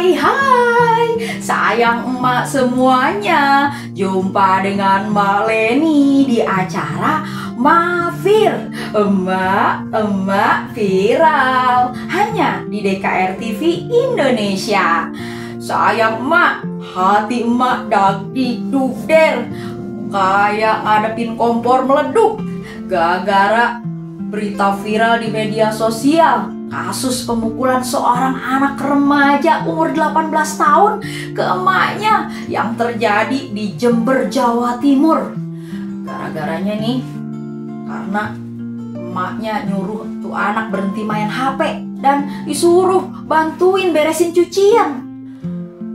Hai, sayang emak semuanya. Jumpa dengan Mbak Leni di acara Mafir, emak viral, hanya di DKR TV Indonesia. Sayang emak, hati emak dagdikdukder, kayak ngadepin kompor meleduk gara-gara berita viral di media sosial. Kasus pemukulan seorang anak remaja umur 18 tahun ke emaknya yang terjadi di Jember, Jawa Timur. Gara-garanya nih, karena emaknya nyuruh tuh anak berhenti main HP dan disuruh bantuin beresin cucian.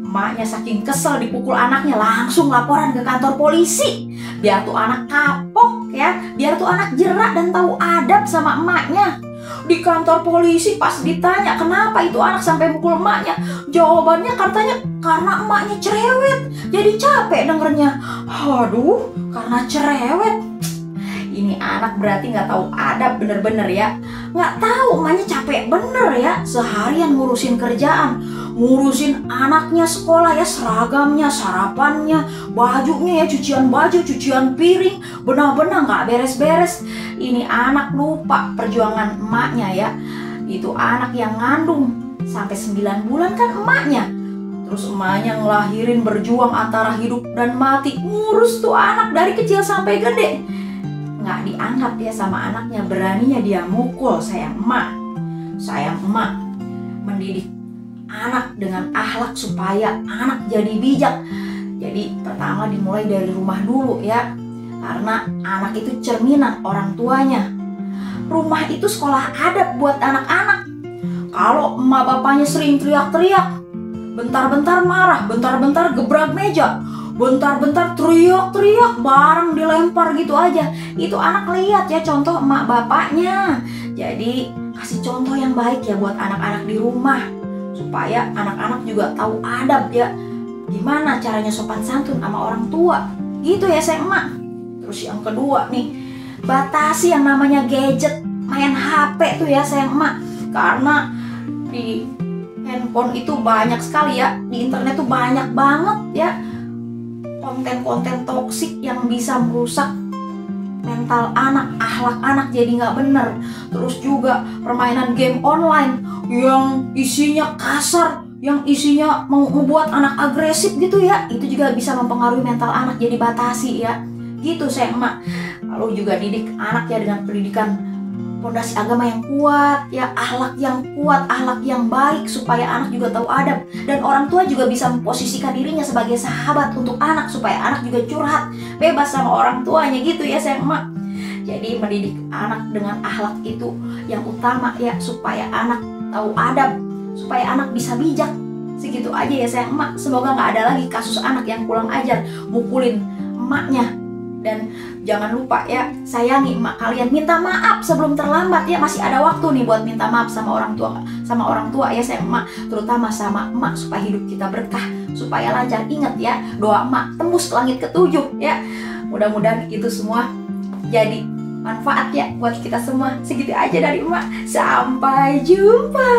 Emaknya saking kesel dipukul anaknya, langsung laporan ke kantor polisi. Biar tuh anak kapok ya, biar tuh anak jerak dan tahu adab sama emaknya. Di kantor polisi pas ditanya kenapa itu anak sampai mukul emaknya, jawabannya katanya karena emaknya cerewet. Jadi capek dengernya. Aduh, karena cerewet. Ini anak berarti nggak tahu adab bener-bener ya. Nggak tahu emaknya capek bener ya, seharian ngurusin kerjaan, ngurusin anaknya sekolah ya, seragamnya, sarapannya, bajunya ya, cucian baju, cucian piring, benang-benang nggak beres-beres. Ini anak lupa perjuangan emaknya ya. Itu anak yang ngandung sampai 9 bulan kan emaknya. Terus emaknya ngelahirin, berjuang antara hidup dan mati, ngurus tuh anak dari kecil sampai gede. Nggak dianggap ya sama anaknya, beraninya dia mukul. Sayang emak. Sayang emak mendidik anak dengan akhlak supaya anak jadi bijak. Jadi pertama dimulai dari rumah dulu ya, karena anak itu cerminan orang tuanya. Rumah itu sekolah adab buat anak-anak. Kalau emak bapaknya sering teriak-teriak, bentar-bentar marah, bentar-bentar gebrak meja, bentar-bentar teriak-teriak, barang dilempar gitu aja, itu anak lihat ya contoh emak bapaknya. Jadi kasih contoh yang baik ya buat anak-anak di rumah, supaya anak-anak juga tahu adab ya, gimana caranya sopan santun sama orang tua gitu ya sayang emak. Terus yang kedua nih, batasi yang namanya gadget, main HP tuh ya sayang emak. Karena di handphone itu banyak sekali ya, di internet tuh banyak banget ya konten-konten toksik yang bisa merusak mental anak, akhlak anak jadi nggak bener. Terus juga permainan game online yang isinya kasar, yang isinya mau membuat anak agresif gitu ya, itu juga bisa mempengaruhi mental anak, jadi batasi ya. Gitu sayang emak. Lalu juga didik anak ya dengan pendidikan pondasi agama yang kuat ya, akhlak yang kuat, akhlak yang baik, supaya anak juga tahu adab. Dan orang tua juga bisa memposisikan dirinya sebagai sahabat untuk anak, supaya anak juga curhat bebas sama orang tuanya gitu ya sayang emak. Jadi mendidik anak dengan akhlak itu yang utama ya, supaya anak tahu adab, supaya anak bisa bijak. Segitu aja ya sayang emak. Semoga nggak ada lagi kasus anak yang kurang ajar mukulin emaknya. Dan jangan lupa ya, sayangi emak kalian, minta maaf sebelum terlambat ya, masih ada waktu nih buat minta maaf sama orang tua ya sayang emak, terutama sama emak, supaya hidup kita berkah, supaya lancar. Ingat ya, doa emak tembus ke langit ketujuh ya. Mudah-mudahan itu semua jadi manfaat ya buat kita semua. Segitu aja dari emak, sampai jumpa.